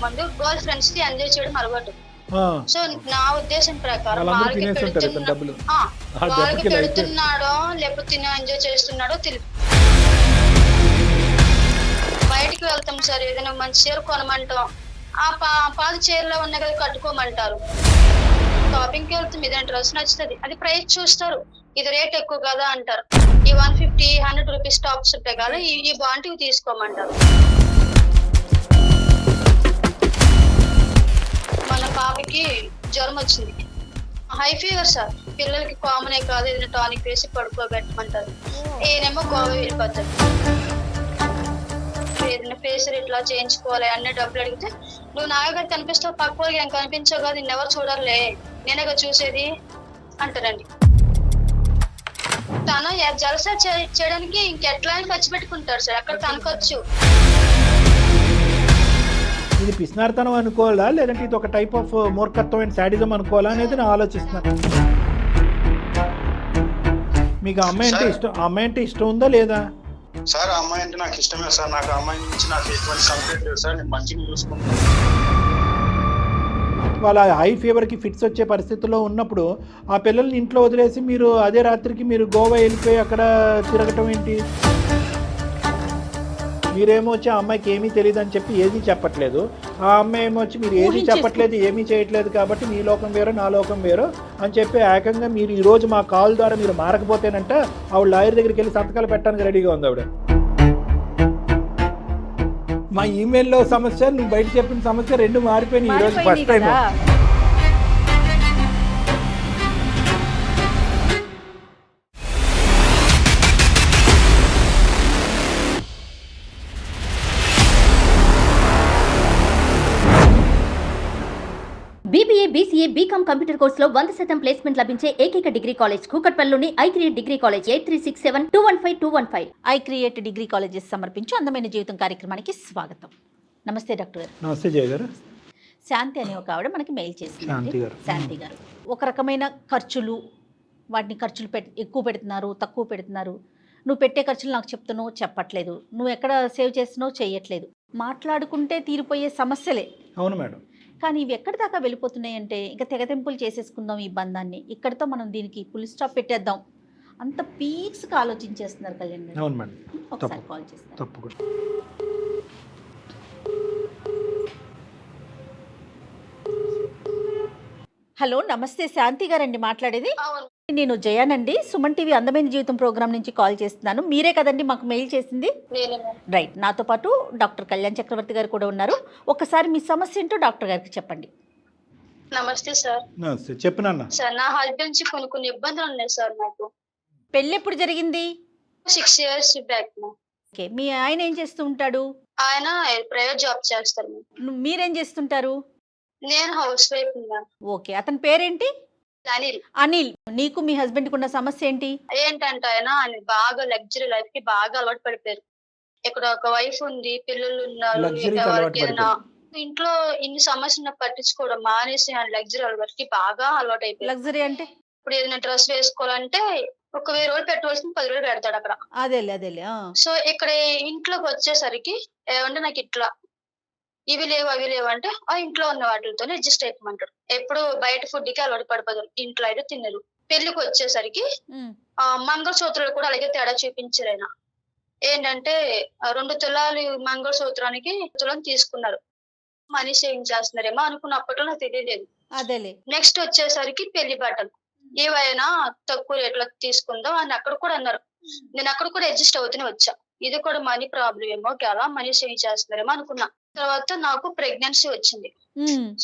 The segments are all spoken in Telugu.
మంది గర్ల్ ఫ్రెండ్స్ కి ఎంజాయ్ చేయడం అలవాటు. సో నా ఉద్దేశం ప్రకారం వాళ్ళందరూ వాళ్ళకి తినేస్తుంటారు ఇతని డబ్బులు. ఆ వాళ్ళకి దెబ్బకి లైఫ్ పెడుతున్నాడో లేకపోతే తిని ఎంజాయ్ చేస్తున్నాడో తెలియదు. బయటికి వెళ్తాం సార్, ఏదైనా మంచి చీర కొనమంటాం, ఆ పాత చీరలో ఉన్న కదా కట్టుకోమంటారు. షాపింగ్ కి వెళ్తాం, ఏదైనా డ్రెస్ నచ్చుతుంది, అది ప్రైస్ చూస్తారు, ఇది రేట్ ఎక్కువ కదా అంటారు. ఈ 150-100 రూపీస్ టాప్స్ ఉంటాయి కదా, ఈ బాంటివి తీసుకోమంటారు. మన పాపకి జ్వరం వచ్చింది, హై ఫీవర్ సార్. పిల్లలకి కామనే కాదు, ఏదైనా టానిక్ వేసి పడుకోబెట్టమంటారు. ఈయనేమో గోవా వెళ్ళిపోతారు. ఏదైనా ఫేషియల్ ఇట్లా చేయించుకోవాలి అన్ని డబ్బులు అడిగితే, నువ్వు నాగా కనిపిస్తావు, పక్క వాళ్ళకి ఏం కనిపించావు కదా, నిన్నెవరు చూడాలే, నేనేగా చూసేది అంటారండి. తను జలసా చేయడానికి ఇంకెట్లా ఖర్చు పెట్టుకుంటారు సార్, అక్కడ తనకొచ్చు. ఇది పిసినారితనం అనుకోవాలా లేదంటే ఇది ఒక టైప్ ఆఫ్ మూర్ఖత్వం అండ్ శాడిజం అనుకోవాలా అనేది నేను ఆలోచిస్తున్నాను. మీకు ఆ అమ్మాయి అంటే ఇష్టం ఉందా లేదా? సార్ ఆ అమ్మాయి అంటే నాకు ఇష్టమే సార్. నాకు ఆ అమ్మాయి నుంచి నాకు ఎటువంటి కంప్లైంట్ లేదు సార్. నేను మంచిగా చూసుకుంటాను. వాళ్ళ హై ఫీవర్కి ఫిట్స్ వచ్చే పరిస్థితుల్లో ఉన్నప్పుడు ఆ పిల్లల్ని ఇంట్లో వదిలేసి మీరు అదే రాత్రికి మీరు గోవా వెళ్ళిపోయి అక్కడ తిరగటం ఏంటి? మీరేమో వచ్చి ఆ అమ్మాయికి ఏమీ తెలియదు అని చెప్పి ఏమీ చెప్పట్లేదు, ఆ అమ్మాయి ఏమో వచ్చి మీరు ఏమీ చెప్పట్లేదు, ఏమీ చేయట్లేదు కాబట్టి మీ లోకం వేరు నా లోకం వేరు అని చెప్పి ఏకంగా మీరు ఈరోజు మా కాల్ ద్వారా మీరు మారకపోతేనంట ఆవిడ లాయర్ దగ్గరికి వెళ్ళి సంతకాలు పెట్టడానికి రెడీగా ఉంది ఆవిడ. మా ఈమెయిల్లో సమస్య, నువ్వు బయట చెప్పిన సమస్య రెండు మారిపోయినాయి ఈరోజు first time. BBA, BCA, BCom computer కోర్సులో 100% ప్లేస్మెంట్ లభించే ఏకైక డిగ్రీ కాలేజ్ కూకట్పల్లిలోని iCreate degree college. 8367215215. ICreate degree colleges సమర్పించు అందమైన జీవితం కార్యక్రమానికి స్వాగతం. నమస్తే డాక్టర్ గారు. నమస్తే జయ గారు. శాంతి అనే ఒక ఆవిడ మనకి మెయిల్ చేసింది. శాంతి గారు ఒక రకమైన ఖర్చులు, వాటిని ఖర్చులు ఎక్కువ పెడుతున్నారు, తక్కువ పెడుతున్నారు, నువ్వు పెట్టే ఖర్చులు నాకు చెప్తున్నావు, చెప్పట్లేదు, నువ్వు ఎక్కడ సేవ్ చేస్తున్నావు, చేయట్లేదు, మాట్లాడుకుంటే తీరిపోయే సమస్యలే. అవును మేడం. కానీ ఇవి ఎక్కడి దాకా వెళ్ళిపోతున్నాయి అంటే ఇంకా తెగతెంపులు చేసేసుకుందాం ఈ బంధాన్ని, ఇక్కడితో మనం దీనికి ఫుల్ స్టాప్ పెట్టేద్దాం అంత పీక్స్గా ఆలోచించేస్తున్నారు కళ్యాణ్ గారు. అవును మేడం. ఒకసారి కాల్ చేస్తాను. తప్పకుండా. హలో, నమస్తే, శాంతి గారండి మాట్లాడేది. అవును, నేను జయానండి, సుమన్ టీవీ అందమైన జీవితం ప్రోగ్రామ్ నుంచి కాల్ చేస్తున్నాను. మీరే కదండి మాకు మెయిల్ చేసింది? రైట్. నాతో పాటు డాక్టర్ కళ్యాణ్ చక్రవర్తి గారు కూడా ఉన్నారు. ఒకసారి మీ సమస్య ఏంటో డాక్టర్ గారికి చెప్పండి. నమస్తే సార్. నమస్తే, చెప్పినా సార్ నా హస్బెండ్ నుంచి కొన్ని ఇబ్బందులు ఉన్నాయి సార్. నాకు పెళ్ళి ఎప్పుడు జరిగింది? 6 years బ్యాక్. ఓకే. మీ ఆయన ఏం చేస్తూ ఉంటాడు? ఆయన ప్రైవేట్ జాబ్ చేస్తారు. మీరేం చేస్తుంటారు? నేను హౌస్ వైఫ్. ఓకే. అతని పేరేంటి? అనిల్. అనిల్. నీకు మీ హస్బెండ్ కు ఉన్న సమస్య ఏంటి? ఏంటంటే ఆయన బాగా లగ్జరీ లైఫ్ కి బాగా అలవాటు పడిపోయారు. ఇక్కడ ఒక వైఫ్ ఉంది, పిల్లలు ఉన్నారు, ఏదైనా ఇంట్లో ఇన్ని సమస్యలు పట్టించుకోవడం మానేసి ఆయన లగ్జరీ అలవాటుకి బాగా అలవాటు అయిపోయింది. లగ్జరీ అంటే ఇప్పుడు ఏదైనా డ్రెస్ వేసుకోవాలంటే 1,000 రూపాయలు పెట్టవలసిన 10 రూపాయలు పెడతాడు అక్కడ. అదేలే. సో ఇక్కడ ఇంట్లోకి వచ్చేసరికి ఏమంటే నాకు ఇట్లా ఇవి లేవు అవి లేవు అంటే ఆ ఇంట్లో ఉన్న వాటితోనే అడ్జస్ట్ అయిపోమంటాడు. ఎప్పుడు బయట ఫుడ్ కి అలవాటు పడిపోతారు, ఇంట్లో అయితే తినరు. పెళ్లికి వచ్చేసరికి మంగళసూత్రాలు కూడా అలాగే తేడా చూపించారు. ఆయన ఏంటంటే 2 తులాలు మంగళసూత్రానికి తులం తీసుకున్నారు. మనీ సేవింగ్ చేస్తున్నారేమో అనుకున్నప్పట్లో నాకు తెలియలేదు. అదేలే. నెక్స్ట్ వచ్చేసరికి పెళ్లి బట్టలు ఏవైనా తక్కువ రేట్లో తీసుకుందాం అని అక్కడ కూడా అన్నారు. నేను అక్కడ కూడా అడ్జస్ట్ అవుతూనే వచ్చా. ఇది కూడా మనీ ప్రాబ్లం ఏమో కదా, మనీ సేవ్ చేస్తున్నారేమో అనుకున్నా. తర్వాత నాకు ప్రెగ్నెన్సీ వచ్చింది.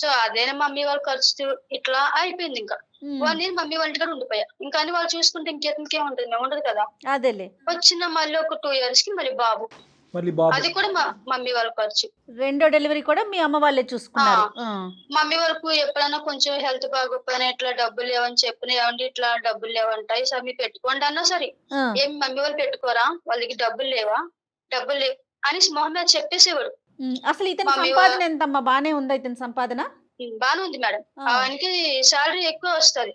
సో అదేనా మమ్మీ వాళ్ళ ఖర్చు ఇట్లా అయిపోయింది. ఇంకా 1 year మమ్మీ వాళ్ళ ఇంటికాడ ఉండిపోయా. ఇంకా అని వాళ్ళు చూసుకుంటే ఇంకేముంటుంది, మేము ఉండదు కదా. అదేలే. వచ్చిన మళ్ళీ ఒక 2 years కి మళ్ళీ బాబు, అది కూడా మమ్మీ వాళ్ళ ఖర్చు. రెండో డెలివరీ కూడా మీ అమ్మ వాళ్ళే చూసుకున్నారు. మమ్మీ వాళ్ళకు ఎప్పుడైనా కొంచెం హెల్త్ బాగోపోయినా ఇట్లా డబ్బులు లేవని చెప్పిన, ఏమంటే ఇట్లా డబ్బులు లేవంటాయి సార్ మీరు పెట్టుకోండి అన్నా సరే, ఏమి మమ్మీ వాళ్ళు పెట్టుకోరా, వాళ్ళకి డబ్బులు లేవా, డబ్బులు లేవు అని మొహం మీద చెప్పేసేవాడు. అసలు ఇతని సంపాదన ఎంతమ్మా? బానే ఉందా ఇతని సంపాదన? బానే ఉంది మేడం, ఆయనకి శాలరీ ఎక్కువ వస్తుంది.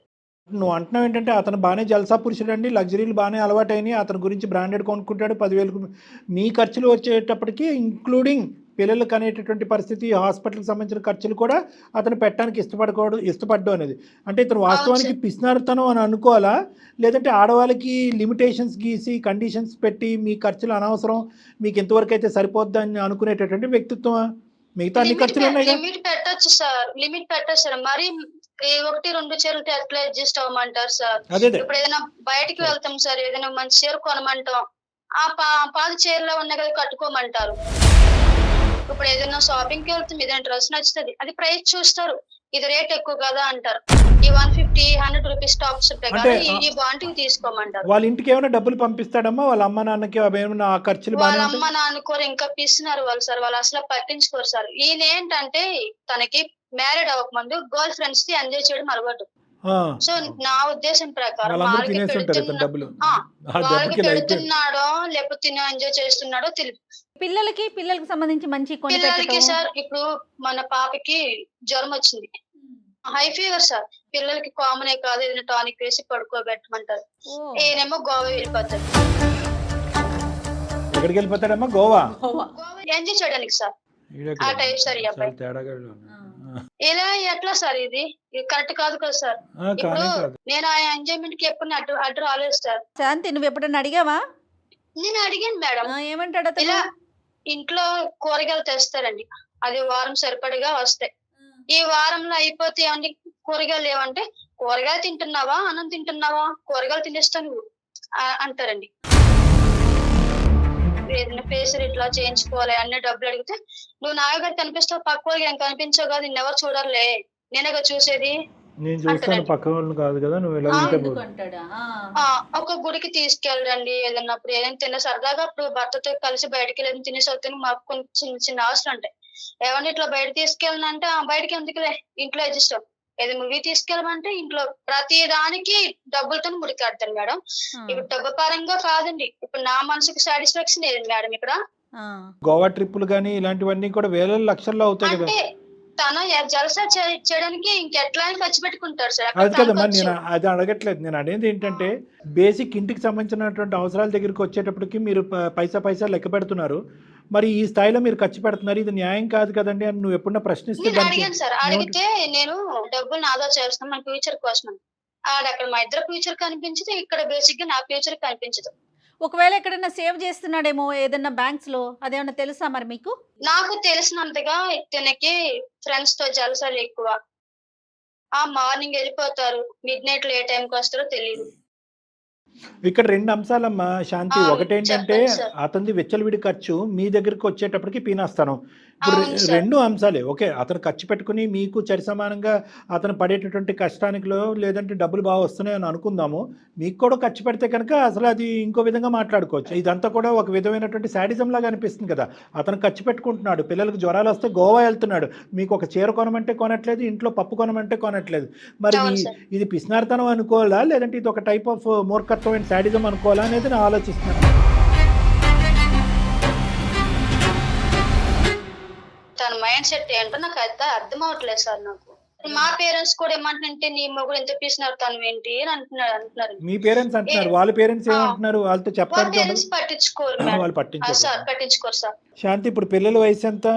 నువ్వు అంటున్నావు ఏంటంటే అతను బాగానే జల్సా పురుషుడు అండి, లగ్జరీలు బాగానే అలవాటైనాయి, అతని గురించి బ్రాండెడ్ కొనుక్కుంటాడు 10,000. మీ ఖర్చులు వచ్చేటప్పటికి ఇంక్లూడింగ్ పిల్లలకు అనేటటువంటి పరిస్థితి, హాస్పిటల్కి సంబంధించిన ఖర్చులు కూడా అతను పెట్టడానికి ఇష్టపడ్డం అనేది. అంటే ఇతను వాస్తవానికి పిసినారుతనం అని అనుకోవాలా, లేదంటే ఆడవాళ్ళకి లిమిటేషన్స్ గీసి కండిషన్స్ పెట్టి మీ ఖర్చులు అనవసరం, మీకు ఎంతవరకు అయితే సరిపోద్దని అనుకునేటటువంటి వ్యక్తిత్వమా? మిగతా అన్ని ఖర్చులు ఉన్నాయి. లిమిట్ పెట్టొచ్చు సార్. మరి 1-2 చీరలు ఎట్లా అడ్జస్ట్ అవ్వమంటారు సార్? అదే ఇప్పుడు ఏదైనా బయటికి వెళ్తాం సార్, ఏదైనా మంచి చీర కొనమంటాం, ఆ పాత చీరలో ఉన్నాయి కదా కట్టుకోమంటారు. ఇప్పుడు ఏదైనా షాపింగ్ కి వెళ్తాం, ఏదైనా డ్రెస్ నచ్చుతుంది, అది ప్రైస్ చూస్తారు, ఇది రేట్ ఎక్కువ కదా అంటారు. ఈ 150-100 రూపీస్ టాప్స్ ఉంటాయి కదా, ఈ బాంటివి తీసుకోమంటారు. వాళ్ళ ఇంటికి ఏమైనా డబ్బులు పంపిస్తాడమ్మా వాళ్ళ అమ్మ నాన్నకి? ఏమైనా ఆ ఖర్చులు వాళ్ళ అమ్మ నాన్నకోరు ఇంకా పిస్తున్నారు వాళ్ళు సార్, వాళ్ళు అసలు పట్టించుకోరు సార్. ఈయన ఏంటంటే తనకి మ్యారీడ్ అవ్వకముందు గర్ల్ ఫ్రెండ్స్ కి ఎంజాయ్ చేయడం అలవాటు. సో నా ఉద్దేశం ప్రకారం వాళ్ళకి పెడుతున్నాడో లేకపోతే ఎంజాయ్ చేస్తున్నాడో తెలియదు. పిల్లలకి సంబంధించి మంచి పిల్లలకి సార్, ఇప్పుడు మన పాపకి జ్వరం వచ్చింది, హై ఫీవర్ సార్. పిల్లలకి కామనే కాదు, ఏదైనా టానిక్ వేసి పడుకోబెట్టమంటారు. ఈయనేమో గోవా వెళ్ళిపోతాడు. ఎక్కడికి వెళ్ళిపోతాడమ్మా? గోవా ఎంజాయ్ చేయడానికి సార్. ఆ టైప్ సార్ ఈ అబ్బాయి. ఇలా ఎట్లా సార్? ఇది కరెక్ట్ కాదు కదా సార్. ఇప్పుడు నేను ఆ ఎంజాయ్మెంట్ కి ఎప్పుడు అడ్డు రాలేదు సార్. శాంతి, నువ్వు ఎప్పుడన్నా అడిగావా? నేను అడిగాను మేడం. ఏమంటాడు? ఇలా ఇంట్లో కూరగాయలు తెస్తారండి, అది వారం సరిపడిగా వస్తాయి. ఈ వారంలో అయిపోతే అన్ని కూరగాయలు లేవంటే, కూరగాయలు తింటున్నావా, అన్నం తింటున్నావా, కూరగాయలు తినేస్తా నువ్వు అంటారండి. ఏదైనా ఫేషియల్ ఇట్లా చేయించుకోవాలి అన్ని డబ్బులు అడిగితే, నువ్వు నాయగారు కనిపిస్తావు, పక్క వాళ్ళకి ఏం కనిపించావు కదా, నిన్నెవరు చూడర్లే, నేనేగా చూసేది. ఒక గుడికి తీసుకెళ్ళండి, ఏదన్నప్పుడు ఏదైనా తిన్న సరదాగా ఇప్పుడు భర్తతో కలిసి బయటకి వెళ్ళి తినేసి వస్తే మాకు కొంచెం చిన్న అవసరం ఉంటాయి. ఏమన్నా ఇట్లా బయట తీసుకెళ్ళనంటే బయటకి ఎందుకులే, ఇంట్లో అడ్జస్ట్ అవ్వు. ఏదో మూవీ తీసుకెళ్ళమంటే ఇంట్లో ప్రతి దానికి డబ్బులతో ముడికాడతాను మేడం. ఇప్పుడు డబ్బు పరంగా కాదండి, ఇప్పుడు నా మనసుకి సాటిస్ఫాక్షన్ ఏది మేడం ఇక్కడ. గోవా ట్రిప్పులు గానీ ఇలాంటివన్నీ కూడా వేల లక్షల్లో అవుతాయి కదా. అంటే తన జలసా చేయడానికి ఇంకెట్లా ఖర్చు పెట్టుకుంటారు సార్. అది కదమ్మా, నేను అది అడగట్లేదు. నేను అనేది ఏంటంటే బేసిక్ ఇంటికి సంబంధించినటువంటి అవసరాల దగ్గరికి వచ్చేటప్పటికి మీరు పైసా లెక్క పెడుతున్నారు, మరి ఈ స్థాయిలో మీరు ఖర్చు పెడుతున్నారు, ఇది న్యాయం కాదు కదండి అని నువ్వు ఎప్పుడన్నా ప్రశ్నిస్తే? అడిగాను సార్, అడిగితే నేను డబ్బులు ఆదా చేస్తాను మన ఫ్యూచర్ కోసం. అక్కడ మా ఇద్దరు ఫ్యూచర్ కనిపించదు, ఇక్కడ బేసిక్ గా నా ఫ్యూచర్ కనిపించదు. ఒకవేళ ఎక్కడైనా సేవ్ చేస్తున్నాడేమో ఏదన్నా బ్యాంక్స్ లో, అదేమన్నా తెలుసా మరి మీకు? నాకు తెలిసినంతగా తనకి ఫ్రెండ్స్ తో జలసాలు ఎక్కువ. మార్నింగ్ వెళ్ళిపోతారు, మిడ్ నైట్ ఏ టైంకి వస్తారో తెలియదు. ఇక్కడ 2 అంశాలమ్మా శాంతి. ఒకటేంటంటే అతనిది వెచ్చలవిడి ఖర్చు, మీ దగ్గరికి వచ్చేటప్పటికి పీనాస్తాను. ఇప్పుడు 2 అంశాలే. ఓకే, అతను ఖర్చు పెట్టుకుని మీకు చరి సమానంగా అతను పడేటటువంటి కష్టానికిలో లేదంటే డబ్బులు బాగా వస్తున్నాయని అనుకుందాము, మీకు కూడా ఖర్చు పెడితే కనుక అసలు అది ఇంకో విధంగా మాట్లాడుకోవచ్చు. ఇదంతా కూడా ఒక విధమైనటువంటి శాడిజం లాగా అనిపిస్తుంది కదా. అతను ఖర్చు పెట్టుకుంటున్నాడు, పిల్లలకు జ్వరాలు వస్తే గోవా వెళ్తున్నాడు, మీకు ఒక చీర కొనమంటే కొనట్లేదు, ఇంట్లో పప్పు కొనమంటే కొనట్లేదు. మరి ఇది పిసినార్తనం అనుకోవాలా, లేదంటే ఇది ఒక టైప్ ఆఫ్ మూర్ఖత్వమైన శాడిజం అనుకోవాలా అనేది నేను ఆలోచిస్తున్నాను. తన మైండ్ సెట్ ఏంటో నాకు అయితే అర్థం అవట్లేదు సార్. నాకు మా పేరెంట్స్ కూడా ఏమంటుంటే నీ మొగుడు ఎంత పిసినారు తను ఏంటి అని అంటున్నారు. మీ పేరెంట్స్ అంటున్నారు, వాళ్ళ పేరెంట్స్ ఏమంటున్నారు? వాళ్ళతో చెప్పడానికి పట్టించుకోరు సార్, పట్టించుకోరు సార్. శాంతి, ఇప్పుడు పిల్లల వయసు ఎంత?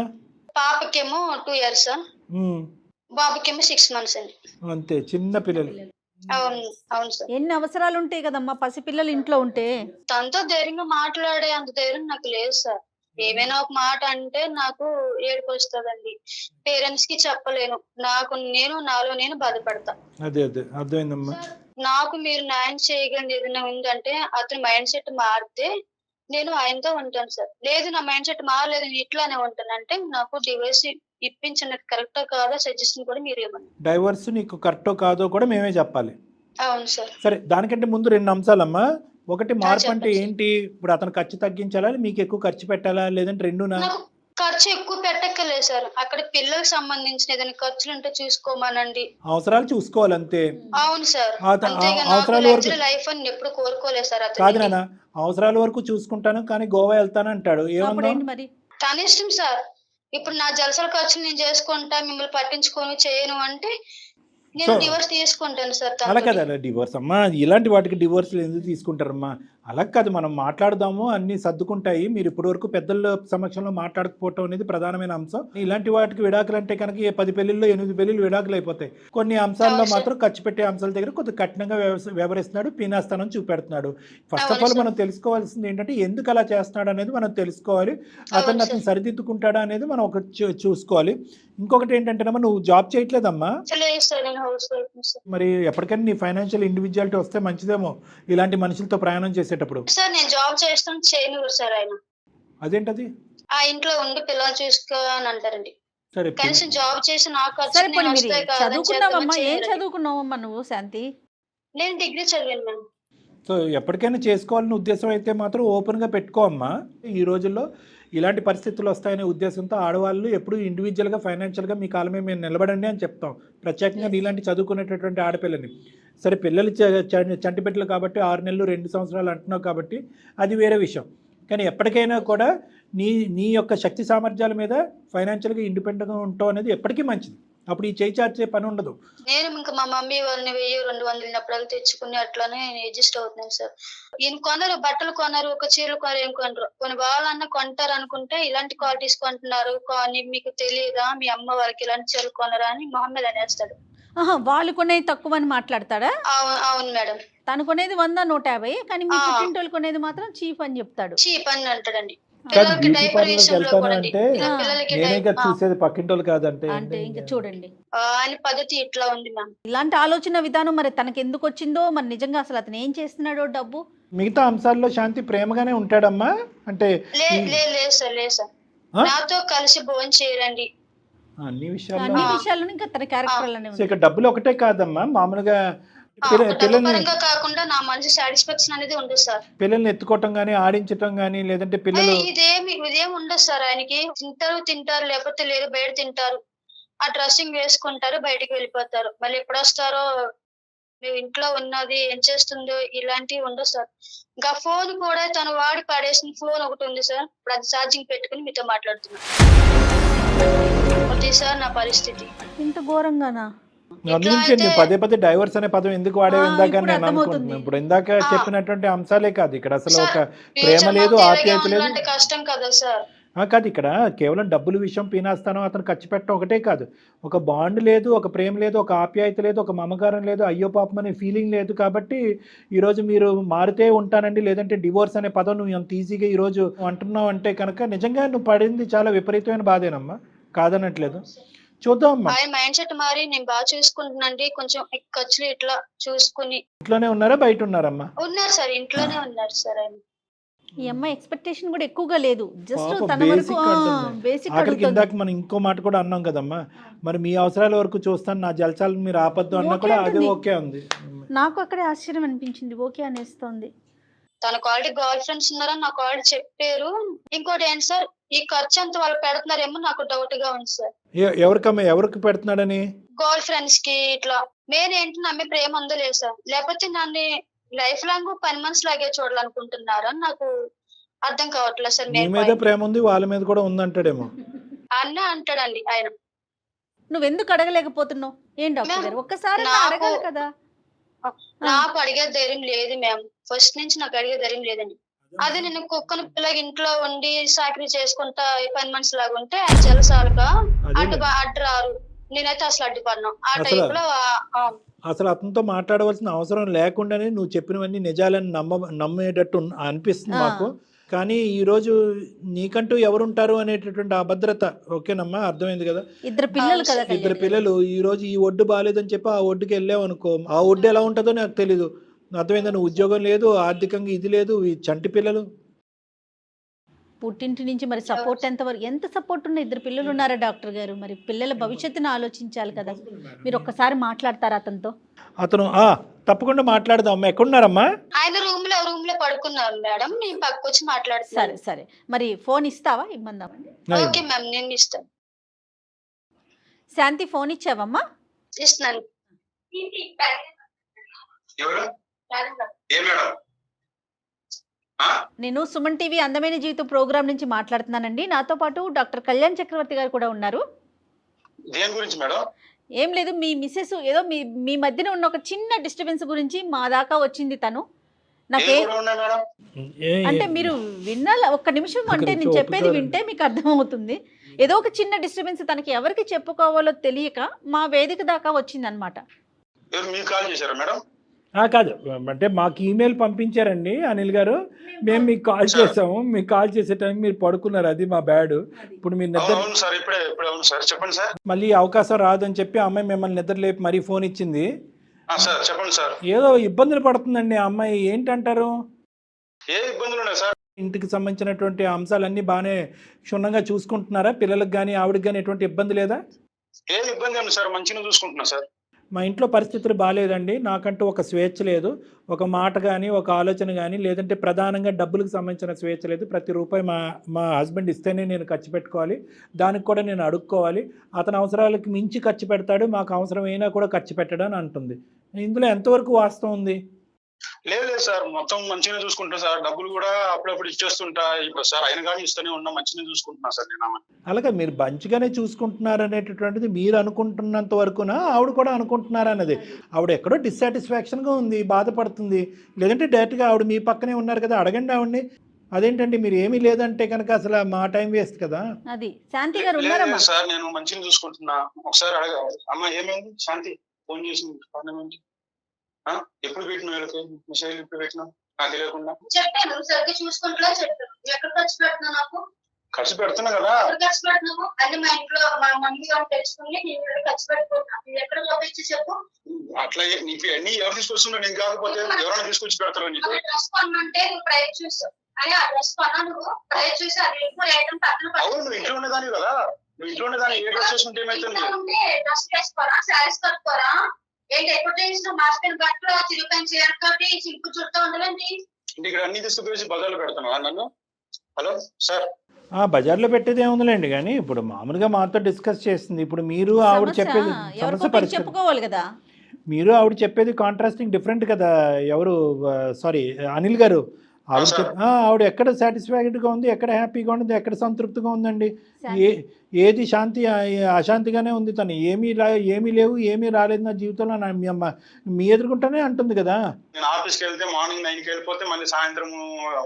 పాపకేమో 2 years, బాబుకేమో 6 months అండి. అంతే, చిన్న పిల్లలు. అవును సార్. ఎన్ని అవసరాలు ఉంటాయి కదమ్మా పసిపిల్లలు ఇంట్లో ఉంటే. తనతో ధైర్యంగా మాట్లాడే అంత ధైర్యం నాకు లేదు సార్. ఏమైనా ఒక మాట అంటే నాకు ఏడుపు వస్తుందండి, పేరెంట్స్ కి చెప్పలేను, నాలో నేను బాధపడతా. అదే అర్థమైందమ్మా. నాకు మీరు న్యాయం చేయగలిగింది ఏదైనా ఉందంటే, అతని మైండ్ సెట్ మారితే నేను ఆయనతో ఉంటాను సార్. లేదు నా మైండ్ సెట్ మారలేదు, నేను ఇట్లానే ఉంటాను అంటే నాకు డివోర్స్ ఇప్పించిన కరెక్టో కాదో సజెషన్ కూడా మీరు ఇవ్వండి. డైవర్స్ నీకు కరెక్టో కాదో కూడా మేమే చెప్పాలి. అవును సార్. సరే, దానికంటే ముందు 2 అంశాలమ్మా. ఒకటి, మార్పు అంటే ఏంటి? ఇప్పుడు అతను ఖర్చు తగ్గించాలా, మీకు ఎక్కువ ఖర్చు పెట్టాలా, లేదంటే రెండునా? ఖర్చు ఎక్కువ పెట్టక్కర్లేదు సార్, అక్కడ పిల్లలకు సంబంధించిన ఏదైనా ఖర్చులు ఉంటే చూసుకోమనండి. అవసరాలు చూసుకోవాలి అంతే. అవును సార్. అవసరాల వరకు లైఫ్ అని ఎప్పుడు కోరుకోలేదు సార్. కాదు నాన్న, అవసరాల వరకు చూసుకుంటాను కానీ గోవా వెళ్తాను అంటాడు, ఏమన్నా? తన ఇష్టం సార్. ఇప్పుడు నా జలసల ఖర్చులు నేను చేసుకుంటా, మిమ్మల్ని పట్టించుకొని చేయను అంటే నేను డివోర్స్ తీసుకుంటాను సార్. అలా కదా, డివోర్స్ అమ్మా, ఇలాంటి వాటికి డివోర్స్ ఎందుకు తీసుకుంటారమ్మా? అలా కాదు, మనం మాట్లాడదాము, అన్ని సర్దుకుంటాయి. మీరు ఇప్పటివరకు పెద్దల సమక్షంలో మాట్లాడకపోవటం అనేది ప్రధానమైన అంశం. ఇలాంటి వాటికి విడాకులు అంటే కనుక 10 పెళ్లిల్లో 8 పెళ్లిళ్ళు విడాకులు అయిపోతాయి. కొన్ని అంశాల్లో అవును మాత్రం ఖర్చు పెట్టే అంశాల దగ్గర కొద్దిగా కఠినంగా వ్యవహరిస్తున్నాడు, పీనాస్తానం చూపెడుతున్నాడు. ఫస్ట్ ఆఫ్ అవును ఆల్ సార్. మనం తెలుసుకోవాల్సింది ఏంటంటే ఎందుకు అలా చేస్తున్నాడు అనేది మనం తెలుసుకోవాలి. అవును అతను సార్. సరిదిద్దుకుంటాడా అనేది మనం ఒక చూసుకోవాలి. ఇంకొకటి ఏంటంటేనమ్మా, నువ్వు జాబ్ చేయట్లేదమ్మా, లేదు సార్, నేను హౌస్ వైఫ్ సార్. మరి ఎప్పటికైనా నీ ఫైనాన్షియల్ ఇండివిజువాలిటీ వస్తే మంచిదేమో ఇలాంటి మనుషులతో ప్రయాణం చేసేటప్పుడు. సార్ నేను జాబ్ చేస్తాను చేయనివ్వరు సార్ ఆయన. అదేంటది? ఆ ఇంట్లో ఉండి పిల్లలు చూసుకో అని అంటారండి. సరే కనీసం జాబ్ చేసి నాకు ఖర్చు సరే పోనీ నేను మీరు వస్తాయి కాదని చదువుకున్నావమ్మా, ఏం చేయరండి. చదువుకున్నావమ్మా నువ్వు శాంతి? నేను డిగ్రీ చదివాను మ్యామ్. సో ఎప్పటికైనా చేసుకోవాలనే ఉద్దేశం అయితే మాత్రం ఓపెన్గా పెట్టుకో అమ్మా. ఈ రోజుల్లో ఇలాంటి పరిస్థితులు వస్తాయనే ఉద్దేశంతో ఆడవాళ్ళు ఎప్పుడు ఇండివిజువల్గా ఫైనాన్షియల్గా మీ కాలమే మేము నిలబడండి అని చెప్తాం. ప్రత్యేకంగా నీలాంటి చదువుకునేటటువంటి ఆడపిల్లని. సరే పిల్లలు చంటి బిడ్డలు కాబట్టి 6 నెలలు 2 సంవత్సరాలు అంటున్నావు కాబట్టి అది వేరే విషయం. కానీ ఎప్పటికైనా కూడా నీ యొక్క శక్తి సామర్థ్యాల మీద ఫైనాన్షియల్గా ఇండిపెండెంట్గా ఉంటావు అనేది ఎప్పటికీ మంచిది. అప్పుడు ఈ చేయి చాచే పని ఉండదు. నేను ఇంకా మా మమ్మీ వాళ్ళని 1000-200 ఉన్నప్పుడు తెచ్చుకుని అట్లానే అడ్జస్ట్ అవుతున్నాను సార్. ఈయన కొనరు, బట్టలు కొనరు, ఒక చీరలు కొనరు, ఏం కొనరు. కొన్ని వాళ్ళన్నా కొంటారు అనుకుంటే ఇలాంటి క్వాలిటీస్ కొంటున్నారు, మీకు తెలియదా మీ అమ్మ వాళ్ళకి ఇలాంటి చీరలు కొనరా అని మొహం మీద అనేస్తాడు. ఆహా, వాళ్ళు కొనేది తక్కువ అని మాట్లాడతాడా? అవును మేడం. తను కొనేది 100-150, కానీ మీ పుట్టింటోళ్ళు కొనేది మాత్రం చీప్ అని చెప్తాడు. చీప్ అని అంటాడండి. కాదు, పిల్లలకి బ్యూటీ డైపర్ పార్లర్కి విషయంలో వెళ్తాను కూడా అంటే పిల్లలకి నేనే కదా చూసేది, పక్కింటోళ్ళు కాదంటే అంటే ఇంకా చూడండి, ఆయన పద్ధతి ఇట్లా ఉంది మ్యామ్. ఇలాంటి ఆలోచన విధానం మరి తనకి ఎందుకు వచ్చిందో, మరి నిజంగా అసలు అతను ఏం చేస్తున్నాడో డబ్బు. మిగతా అంశాల్లో శాంతి ప్రేమగానే ఉంటాడమ్మా అంటే లేదు సార్, లేదు సార్. నాతో కలిసి భోజనం చేయరండి. అన్ని అన్ని విషయాల్లో. విషయాల్లో ఇంకా తన క్యారెక్టర్ అలానే సో ఉంది. ఇక డబ్బులు ఒకటే కాదమ్మా, మామూలుగా డబ్బు పిల్లల్ని పరంగా కాకుండా నా మనసు సాటిస్ఫాక్షన్ అనేది ఉండదు సార్. పిల్లల్ని ఎత్తుకోవటం కానీ ఆడించటం కానీ లేదంటే పిల్లలు ఇదేమి ఉండదు సార్. ఆయనకి తింటారు లేకపోతే లేదు, బయట తింటారు, ఆ డ్రెస్సింగ్ వేసుకుంటారు, బయటికి వెళ్ళిపోతారు, మళ్ళీ ఎప్పుడు వస్తారో, మేము ఇంట్లో ఉన్నది ఏం చేస్తుందో ఇలాంటివి ఉండవు సార్. ఇంకా ఫోన్ కూడా తను వాడి పడేసిన ఫోన్ ఒకటి ఉంది సార్, ఇప్పుడు అది ఛార్జింగ్ పెట్టుకుని మీతో మాట్లాడుతున్నాను. అదే సార్ నా పరిస్థితి. ఇంత ఘోరంగానా? అందుకే నేను పదే డైవర్స్ అనే పదం ఎందుకు వాడేవి ఇందాక ఇప్పుడు నేను అర్థమవుతుంది. అనుకుంటున్నాను. ఇప్పుడు ఇందాక చెప్పినటువంటి అంశాలే కాదు ఇక్కడ అసలు ఒక సార్, ప్రేమ ఫ్యూచర్ లేదు, మొత్తం ఆప్యాయత ఇలాగే లేదు. ఉండాలంటే కష్టం కదా సార్. కాదు, ఇక్కడ కేవలం డబ్బుల విషయం పీనాస్తానం అతను ఖర్చు పెట్టడం ఒకటే కాదు, ఒక బాండ్ లేదు, ఒక ప్రేమ లేదు, ఒక ఆప్యాయత లేదు, ఒక మమకారం లేదు, అయ్యో పాపం అనే ఫీలింగ్ లేదు. కాబట్టి ఈరోజు మీరు మారితే ఉంటానండి, లేదంటే డివోర్స్ అనే పదం నువ్వు ఎంత ఈజీగా ఈరోజు అంటున్నావు అంటే కనుక నిజంగా నువ్వు పడింది చాలా విపరీతమైన బాధేనమ్మా, కాదనట్లేదు. చూద్దాం అమ్మా. ఆయన మైండ్ సెట్ మారి నేను బాగా చూసుకుంటున్నాండి, కొంచెం ఖర్చులు ఇట్లా చూసుకుని. ఇంట్లోనే ఉన్నారా బయట ఉన్నారమ్మా? ఉన్నారు సార్, ఇంట్లోనే ఉన్నారు సార్ ఆయన. ఈ అమ్మాయి ఎక్స్పెక్టేషన్ కూడా ఎక్కువగా లేదు, జస్ట్ పాపం తన వరకు బేసిక్ అంటుంది. బేసిక్ ఆఖరికి అడుగుతుంది. ఇందాక మనం ఇంకో మాట కూడా అన్నాం కదమ్మా, మరి మీ అవసరాల వరకు చూస్తాను, నా జలసాలను మీరు ఆపద్దు అన్నా ఓకే కూడా అది అంటుంది. ఓకే ఉంది. నాకు అక్కడే ఆశ్చర్యం అనిపించింది, ఓకే అనేస్తోంది. తనకు ఆల్రెడీ గర్ల్ ఫ్రెండ్స్ ఉన్నారని నాకు ఆల్రెడీ చెప్పారు. ఇంకోటి ఏంటి సార్, ఈ ఖర్చు అంతా వాళ్ళు పెడుతున్నారేమో నాకు డౌట్ గా ఉంది సార్. ఎవరికమ్మా, ఎవరికి పెడుతున్నాడని? గర్ల్ ఫ్రెండ్స్ కి ఇట్లా. మెయిన్ ఏంటి, నమ్మే ప్రేమ ఉందో లేదు సార్, లేకపోతే నన్ను లైఫ్ లాంగ్ పని మనిషి లాగే చూడాలనుకుంటున్నారు అని నాకు అర్థం కావట్లేదు సార్. నీ మీద ప్రేమ ఉంది, వాళ్ళ మీద కూడా ఉందంటాడేమో. అన్న అంటాడండి ఆయన. నువ్వెందుకు అడగలేకపోతున్నావు? ఏం డాక్టర్ గారు, ఒక్కసారి నాకు- అడగాలి కదా. నాకు అడిగే ధైర్యం లేదు మ్యామ్, ఫస్ట్ నుంచి నాకు అడిగే ధైర్యం లేదండి. అదే నేను కుక్కను పిల్లకి ఇంట్లో ఉండి సాకరీ చేసుకుంటా పని మనిషి లాగా ఉంటే ఆయన జలసాలుగా అడ్డు రారు, నేనైతే అసలు అడ్డుపడినా ఆ టైప్ లో. అసలు అతనితో మాట్లాడవలసిన అవసరం లేకుండానే నువ్వు చెప్పినవన్నీ నిజాలని నమ్మేటట్టు అనిపిస్తుంది మాకు. కానీ ఈరోజు నీకంటూ ఎవరుంటారు అనేటటువంటి అభద్రత. ఓకేనమ్మా, అర్థమైంది కదా. ఇద్దరు పిల్లలు కదా, ఇద్దరు పిల్లలు. ఈరోజు ఈ ఒడ్డు బాగాలేదని చెప్పి ఆ ఒడ్డుకి వెళ్ళావు అనుకో, ఆ ఒడ్డు ఎలా ఉంటుందో నాకు తెలీదు. అర్థమైందా? నువ్వు ఉద్యోగం లేదు, ఆర్థికంగా ఇది లేదు, ఈ చంటి పిల్లలు. పుట్టింటి నుంచి మరి సపోర్ట్ ఎంతవరకు, ఎంత సపోర్ట్ ఉన్న ఇద్దరు పిల్లలు ఉన్నారా డాక్టర్ గారు? మరి పిల్లల భవిష్యత్తును ఆలోచించాలి కదా. మీరు ఒక్కసారి మాట్లాడతారా అతనితో? అతను తప్పకుండా మాట్లాడదాం అమ్మా. ఎక్కడున్నారమ్మా? ఆయన రూమ్ లో పడుకున్నారు మేడం, నేను పక్కకు వచ్చి సరే మాట్లాడుతున్నాను. సరే, మరి ఫోన్ ఇస్తావా? ఇమ్మందామండి. ఓకే మ్యామ్, నేను ఇస్తాను. శాంతి, ఫోన్ ఇచ్చావమ్మా? ఇస్తున్నాను. నేను సుమన్ టీవీ అందమైన జీవితం ప్రోగ్రామ్ నుంచి మాట్లాడుతున్నానండి. నాతో పాటు డాక్టర్ కళ్యాణ్ చక్రవర్తి గారు కూడా ఉన్నారు. దేని గురించి మేడం? ఏం లేదు, మీ మిస్సెస్ ఏదో మీ మధ్యన ఉన్న ఒక చిన్న డిస్టర్బెన్స్ గురించి మా దాకా వచ్చింది. తను నాకే ఏం గొడవ ఉన్నాయి మేడం? అంటే మీరు వినాల ఒక్క నిమిషం అంటే నేను చెప్పేది వింటే మీకు అర్థమవుతుంది. ఏదో ఒక చిన్న డిస్టర్బెన్స్ తనకి ఎవరికి చెప్పుకోవాలో తెలియక మా వేదిక దాకా వచ్చిందనమాట. ఎవరు మీకు కాల్ చేశారా మేడం? కాదు, అంటే మాకు ఈమెయిల్ పంపించారండి అనిల్ గారు, మేము మీకు కాల్ చేసాము. మీకు కాల్ చేసే టైం మీరు పడుకున్నారు, అది మా బ్యాడ్. ఇప్పుడు మీరు నిద్ర అవును సార్, ఇప్పుడే అవును సార్, చెప్పండి సార్. మళ్ళీ అవకాశం రాదని చెప్పి ఆ అమ్మాయి మిమ్మల్ని నిద్ర లేపి మరీ ఫోన్ ఇచ్చింది. సార్ చెప్పండి సార్. ఏదో ఇబ్బందులు పడుతుందండి ఆ అమ్మాయి, ఏంటంటారు? ఏ ఇబ్బందులు ఉన్నాయి సార్? ఇంటికి సంబంధించినటువంటి అంశాలన్నీ బాగానే క్షుణ్ణంగా చూసుకుంటున్నారా? పిల్లలకు కానీ ఆవిడకి కానీ ఎటువంటి ఇబ్బంది లేదా? ఏ ఇబ్బంది ఉంది సార్, మంచిగా చూసుకుంటున్నా సార్. మా ఇంట్లో పరిస్థితులు బాగాలేదండి, నాకంటూ ఒక స్వేచ్ఛ లేదు, ఒక మాట కానీ ఒక ఆలోచన కానీ, లేదంటే ప్రధానంగా డబ్బులకు సంబంధించిన స్వేచ్ఛ లేదు. ప్రతి రూపాయి మా హస్బెండ్ ఇస్తేనే నేను ఖర్చు పెట్టుకోవాలి, దానికి కూడా నేను అడుక్కోవాలి. అతని అవసరాలకు మించి ఖర్చు పెడతాడు, మాకు అవసరం అయినా కూడా ఖర్చు పెట్టడం అని అంటుంది. ఇందులో ఎంతవరకు వాస్తవం ఉంది? లేదు సార్, మొత్తం మంచిగా చూసుకుంటా సార్. డబ్బులు కూడా అప్పుడప్పుడు ఇచ్చేస్తుంటా. ఇప్పుడు సార్ ఆయన కానీ ఇస్తూనే ఉన్నా, మంచిగా చూసుకుంటున్నా సార్ నేను. అలాగే మీరు మంచిగానే చూసుకుంటున్నారు అనేటటువంటిది మీరు అనుకుంటున్నంత వరకునా ఆవిడ కూడా అనుకుంటున్నారా అన్నది. ఆవిడ ఎక్కడో డిస్సాటిస్ఫాక్షన్గా ఉంది, బాధపడుతుంది. లేదంటే డైరెక్ట్గా ఆవిడ మీ పక్కనే ఉన్నారు కదా, అడగండి ఆవిడని. అదేంటండి మీరు ఏమీ లేదంటే కనుక అసలు మా టైం వేస్ట్ కదా. అది శాంతి గారు ఉన్నారమ్మా సార్, నేను మంచిగా చూసుకుంటున్నా. ఒకసారి అడగ అమ్మ, ఏమైంది శాంతి? ఫోన్ చేసింది పార్లమెంట్. ఎప్పుడు పెట్టినా మెసేజ్ ఎప్పుడు పెట్టినా నాకు తెలియకుండా చెప్పాను, సరిగ్గా చూసుకుంటా చెప్పాను. ఎక్కడ ఖర్చు పెడుతున్నా? నాకు ఖర్చు పెడుతున్నా కదా. ఖర్చు పెడుతున్నావు అని మా ఇంట్లో మా మమ్మీ వాళ్ళు తెలుసుకుని నేను ఖర్చు పెట్టుకుంటున్నాను. ఎక్కడ పంపించి చెప్పు. అట్లా నీకు అన్ని ఎవరు తీసుకొస్తున్నా? నేను కాకపోతే ఎవరైనా తీసుకొచ్చి పెడతారా నీకు? డ్రెస్ కొనమంటే నువ్వు ప్రైస్ చూసావు అని ఆ డ్రెస్ కొన్నా, నువ్వు ప్రైస్ చూసి అది ఎక్కువ ఐటమ్ పక్కన అవును, నువ్వు ఇంట్లో ఉండేదాన్ని కదా. నువ్వు ఇంట్లో ఉండేదాన్ని, ఏ డ్రెస్ చేసుకుంటే ఏమైతుంది? డ్రెస్ వేసుకోరా, శారీస్ కట్టుకోరా? ఏంటి ఎప్పుడు చేసిన మాస్టర్ బట్టలు చిరుపైన చీరతోటి సింపుల్ చుట్టూ ఉండదండి. ఇక్కడ అన్ని తీసుకుపోయి బజార్లో పెడతాను నన్ను. హలో సార్, బజార్లో పెట్టేది ఏముందిలేండి, కానీ ఇప్పుడు మామూలుగా మాతో డిస్కస్ చేస్తుంది. ఇప్పుడు మీరు ఆవిడ చెప్పేది సమస్య పరిస్థితి చెప్పుకోవాలి కదా. మీరు ఆవిడ చెప్పేది కాంట్రాస్టింగ్ డిఫరెంట్ కదా. ఎవరు సారీ అనిల్ గారు, ఆవిడ ఎక్కడ సాటిస్ఫైడ్గా ఉంది, ఎక్కడ హ్యాపీగా ఉంది, ఎక్కడ సంతృప్తిగా ఉందండి? ఏది శాంతి అశాంతిగానే ఉంది. తను ఏమీ లేవు, ఏమీ రాలేదు నా జీవితంలో మీ ఎదుర్కొంటానే అంటుంది కదా. నేను ఆఫీస్కి వెళ్తే మార్నింగ్ 9కి వెళ్ళిపోతే మళ్ళీ సాయంత్రం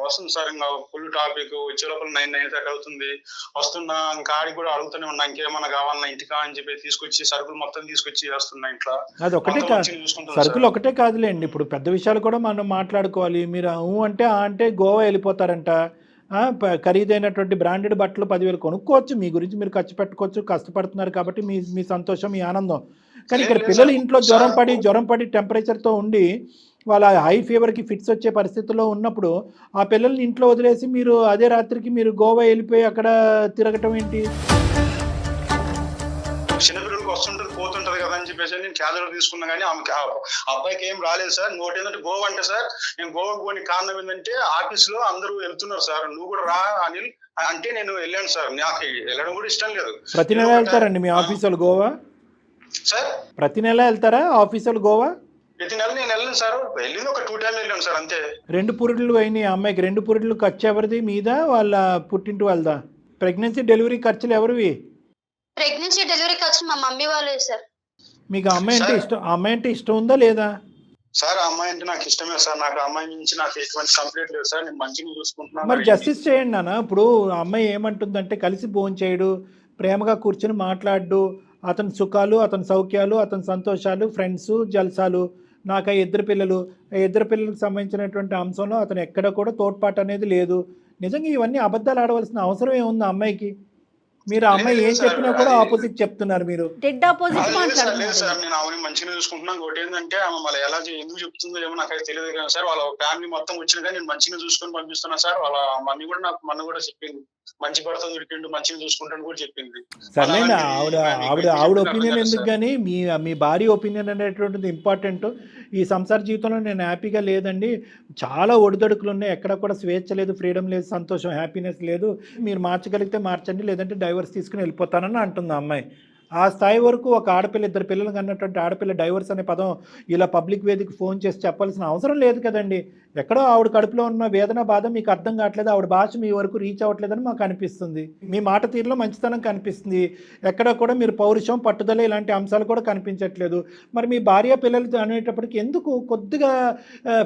వస్తుంది సార్. ఇంకా ఫుల్ టాపిక్ వచ్చే లోపల 9:30 అవుతుంది. వస్తున్నా ఇంకా ఆడికి కూడా అడుగుతూనే ఉన్నా, ఇంకేమన్నా కావాలన్నా ఇంటికా అని చెప్పి తీసుకొచ్చి సరుకులు మొత్తం తీసుకొచ్చి వేస్తున్నా ఇంట్లో. అది ఒకటే కాదు, సరుకులు ఒకటే కాదులేండి, ఇప్పుడు పెద్ద విషయాలు కూడా మనం మాట్లాడుకోవాలి. మీరు అంటే గోవా వెళ్ళిపోతారంట, ఖరీదైనటువంటి బ్రాండెడ్ బట్టలు 10,000 కొనుక్కోవచ్చు, మీ గురించి మీరు ఖర్చు పెట్టుకోవచ్చు, కష్టపడుతున్నారు కాబట్టి మీ సంతోషం, మీ ఆనందం. కానీ ఇక్కడ పిల్లలు ఇంట్లో జ్వరం పడి టెంపరేచర్తో ఉండి వాళ్ళ హై ఫీవర్కి ఫిట్స్ వచ్చే పరిస్థితుల్లో ఉన్నప్పుడు ఆ పిల్లల్ని ఇంట్లో వదిలేసి మీరు అదే రాత్రికి మీరు గోవా వెళ్ళిపోయి అక్కడ తిరగటం ఏంటి? చిన్నపిల్లలకు వస్తుంటది పోతుంటది కదా అని చెప్పేసి నేను క్యాజువల్ తీసుకున్నా. కానీ ఆమెకి అబ్బాయికి ఏం రాలేదు సార్. ఇంకోటి ఏంటంటే గోవా అంటే సార్, నేను గోవాకు పోని కారణం ఏంటంటే ఆఫీస్ లో అందరూ వెళ్తున్నారు సార్, నువ్వు కూడా రా అనిల్ అంటే నేను వెళ్ళాను సార్. నాకు వెళ్ళడం కూడా ఇష్టం లేదు. ప్రతి నెల వెళ్తారండి మీ ఆఫీస్ వాళ్ళు గోవా? సార్ ప్రతి నెల వెళ్తారా ఆఫీస్ వాళ్ళు గోవా? ప్రతి నెల నేను వెళ్ళను సార్, వెళ్ళింది ఒక 2 times వెళ్ళాను సార్ అంతే. 2 పురిట్లు అయినాయి అమ్మాయికి. 2 పురిట్లు ఖర్చు ఎవరిది, మీద వాళ్ళ పుట్టింటి వాళ్ళదా? ప్రెగ్నెన్సీ డెలివరీ ఖర్చులు ఎవరివి? ప్రెగ్నెన్సీ డెలివరీ ఖర్చు మా మమ్మీ వాళ్ళే సార్. మీకు అమ్మాయి అంటే ఇష్టం ఉందా లేదా? సార్ ఆ అమ్మాయి అంటే నాకు ఇష్టమే సార్. నాకు అమ్మాయి నుంచి నాకు ఎటువంటి కంప్లైంట్ లేదు సార్. నేను మంచిగా చూసుకుంటున్నాను. మరి జస్టిస్ చేయండి నాన్న. ఇప్పుడు ఆ అమ్మాయి ఏమంటుందంటే కలిసి భోజనం చేయడు, ప్రేమగా కూర్చొని మాట్లాడు, అతని సుఖాలు, అతని సౌఖ్యాలు, అతని సంతోషాలు, ఫ్రెండ్స్, జల్సాలు. నాకు ఆ ఇద్దరు పిల్లలకు సంబంధించినటువంటి అంశంలో అతను ఎక్కడ కూడా తోడ్పాటు అనేది లేదు. నిజంగా ఇవన్నీ అబద్ధాలు ఆడవలసిన అవసరం ఏముంది అమ్మాయికి? మీరు అమ్మాయి ఏం చెప్పినా కూడా ఆపోజిట్ చెప్తున్నారు. మీరు డెడ్ ఆపోజిట్ మాట్లాడుతున్నారు సార్. నేను ఆమె మంచిగా చూసుకుంటున్నాను. ఒకటి ఏంటంటే ఆమె మళ్ళీ ఎలా ఎందుకు చెప్తుందో ఏమో నాకైతే తెలియదు కదా సార్. వాళ్ళ ఫ్యామిలీ మొత్తం వచ్చిన కానీ నేను మంచిగా చూసుకొని పంపిస్తున్నా సార్. వాళ్ళ మమ్మీ కూడా నాకు మొన్న కూడా చెప్పింది, మంచి భర్త దొరికిండు, మంచిగా చూసుకుంటాను కూడా చెప్పింది. సర్లేండి, ఆవిడ ఒపీనియన్ ఎందుకు, కానీ మీ భార్య ఒపీనియన్ అనేటువంటిది ఇంపార్టెంట్. ఈ సంసార జీవితంలో నేను హ్యాపీగా లేదండి, చాలా ఒడిదొడుకులు ఉన్నాయి, ఎక్కడ కూడా స్వేచ్ఛ లేదు, ఫ్రీడమ్ లేదు, సంతోషం, హ్యాపీనెస్ లేదు, మీరు మార్చగలిగితే మార్చండి, లేదంటే డైవర్స్ తీసుకుని వెళ్ళిపోతానని అంటుంది ఆ అమ్మాయి. ఆ స్థాయి వరకు ఒక ఆడపిల్ల, 2 పిల్లలు కన్నటువంటి ఆడపిల్ల డైవర్స్ అనే పదం ఇలా పబ్లిక్ వేదిక ఫోన్ చేసి చెప్పాల్సిన అవసరం లేదు కదండి. ఎక్కడో ఆవిడ కడుపులో ఉన్న వేదన బాధ మీకు అర్థం కావట్లేదు, ఆవిడ భాష మీ వరకు రీచ్ అవ్వట్లేదని మాకు అనిపిస్తుంది. మీ మాట తీరులో మంచితనం కనిపిస్తుంది, ఎక్కడ కూడా మీరు పౌరుషం పట్టుదల ఇలాంటి అంశాలు కూడా కనిపించట్లేదు. మరి మీ భార్య పిల్లలు అనేటప్పటికి ఎందుకు కొద్దిగా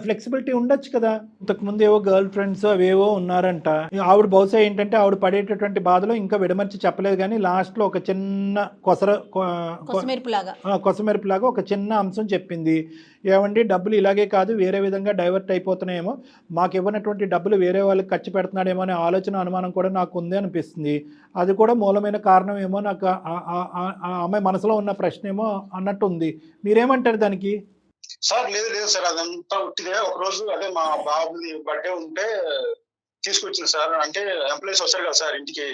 ఫ్లెక్సిబిలిటీ ఉండొచ్చు కదా. ఇంతకుముందు ఏవో గర్ల్ ఫ్రెండ్స్ అవేవో ఉన్నారంట. ఆవిడ బహుశా ఏంటంటే ఆవిడ పడేటటువంటి బాధలో ఇంకా విడమర్చి చెప్పలేదు, కానీ లాస్ట్లో ఒక చిన్న కొసమెరుపులాగా ఒక చిన్న అంశం చెప్పింది. ఏమండి డబ్బులు ఇలాగే కాదు వేరే విధంగా డైవర్ట్ అయిపోతున్నాయేమో, మాకు ఇవ్వనటువంటి డబ్బులు వేరే వాళ్ళకి ఖర్చు పెడుతున్నాడేమో అనే ఆలోచన అనుమానం కూడా నాకు ఉంది అనిపిస్తుంది. అది కూడా మూలమైన కారణం ఏమో నాకు ఆ అమ్మాయి మనసులో ఉన్న ప్రశ్న ఏమో అన్నట్టు ఉంది. మీరేమంటారు దానికి? సార్ లేదు సార్, అదంతా ఉట్టిదే. ఒక రోజు అదే మా బాబుది బర్త్డే ఉంటే తీసుకొచ్చింది సార్. అంటే ఎంప్లాయీస్ వస్తారు కదా సార్ ఇంటికి,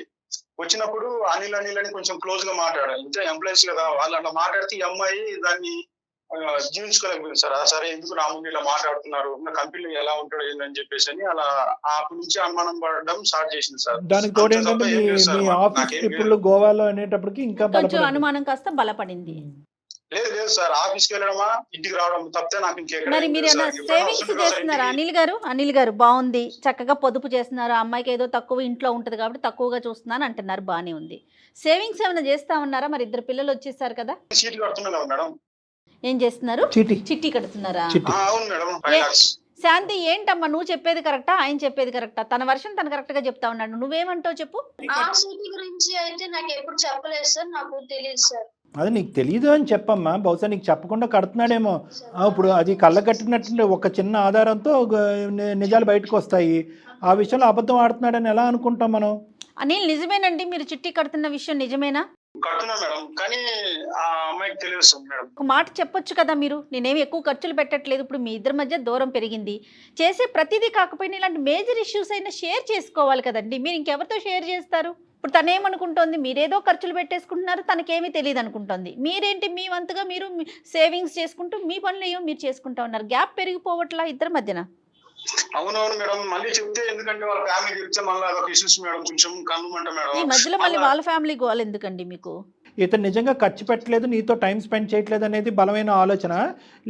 వచ్చినప్పుడు అనిల్ అని కొంచెం క్లోజ్ గా మాట్లాడారు. ఇంతే ఎంప్లాయీస్ కదా, వాళ్ళు అలా మాట్లాడితే ఈ అమ్మాయి దాన్ని జీవించుకోలేకపోయింది సార్. సరే ఎందుకు నా ముందు ఇలా మాట్లాడుతున్నారు, నా కంపెనీలో ఎలా ఉంటాడో ఏందని చెప్పేసి అని అలా అప్పటి నుంచి అనుమానం పడడం స్టార్ట్ చేసింది సార్. దానికి తోడు ఏంటంటే మీ ఆఫీస్ ట్రిప్పులు గోవాలో అనేటప్పటికి ఇంకా అనుమానం కాస్త బలపడింది. లేదు సార్, ఆఫీస్కి వెళ్ళడమా ఇంటికి రావడం తప్పితే నాకు మరి మీరు సేవింగ్స్ చేస్తున్నారా అనిల్ గారు? బాగుంది, చక్కగా పొదుపు చేస్తున్నారు. అమ్మాయికి ఏదో తక్కువ ఇంట్లో ఉంటది కాబట్టి తక్కువగా చూస్తున్నాను అంటున్నారు, బానే ఉంది. సేవింగ్స్ ఏమైనా చేస్తా ఉన్నారా? మరి ఇద్దరు పిల్లలు వచ్చేసారు కదా, సీట్లు కడుతున్నా కదా మేడం. ఏం చేస్తున్నారు? చిట్టి కడుతున్నారా? అవును మేడం. శాంతి ఏంటమ్మా నువ్వు చెప్పేది కరెక్టా, ఆయన చెప్పేది కరెక్టా? తన వర్షన్ తను కరెక్ట్ గా చెప్తా ఉన్నాడు, నువ్వేమంటావు చెప్పు. ఆ సీటీ గురించి అయితే నాకు ఎప్పుడు చెప్పలేదు సార్, నాకు తెలియదు సార్. అది నీకు తెలీదు అని చెప్పమ్మా, బహుశా నీకు చెప్పకుండా కడుతున్నాడేమో. ఇప్పుడు అది కళ్ళగట్టినట్టు ఒక చిన్న ఆధారంతో నిజాలు బయటకు వస్తాయి. ఆ విషయంలో అబద్ధం ఆడుతున్నాడని ఎలా అనుకుంటాం మనం? అనిల్ నిజమేనండి, మీరు చిట్టి కడుతున్న విషయం నిజమేనా? కడుతున్నా మేడం, కానీ ఆ అమ్మాయికి తెలియదు మేడం. ఒక మాట చెప్పొచ్చు కదా, మీరు నేనేమి ఎక్కువ ఖర్చులు పెట్టట్లేదు, ఇప్పుడు మీ ఇద్దరి మధ్య దూరం పెరిగింది, చేసే ప్రతిదీ కాకపోయినా ఇలాంటి మేజర్ ఇష్యూస్ అయినా షేర్ చేసుకోవాలి కదండి. మీరు ఇంకెవరితో షేర్ చేస్తారు? ఇప్పుడు తనేమనుకుంటోంది, మీరేదో ఖర్చులు పెట్టేసుకుంటున్నారు, తనకేమీ తెలియదు అనుకుంటోంది. మీరేంటి మీ వంతుగా మీరు సేవింగ్స్ చేసుకుంటూ మీ పనులు ఏమో మీరు చేసుకుంటా ఉన్నారు. గ్యాప్ పెరిగిపోవట్లా ఇద్దరి మధ్యన? అవునవును మేడం, మళ్ళీ చెప్తే ఎందుకంటే వాళ్ళ ఫ్యామిలీ చెప్తే మళ్ళీ అదొక ఇష్యూస్ మేడం, కొంచెం కన్నుమంట మేడం. ఈ మధ్యలో మళ్ళీ వాళ్ళ ఫ్యామిలీ గోల్ ఎందుకండి మీకు? ఇతను నిజంగా ఖర్చు పెట్టలేదు, నీతో టైం స్పెండ్ చేయట్లేదు అనేది బలమైన ఆలోచన,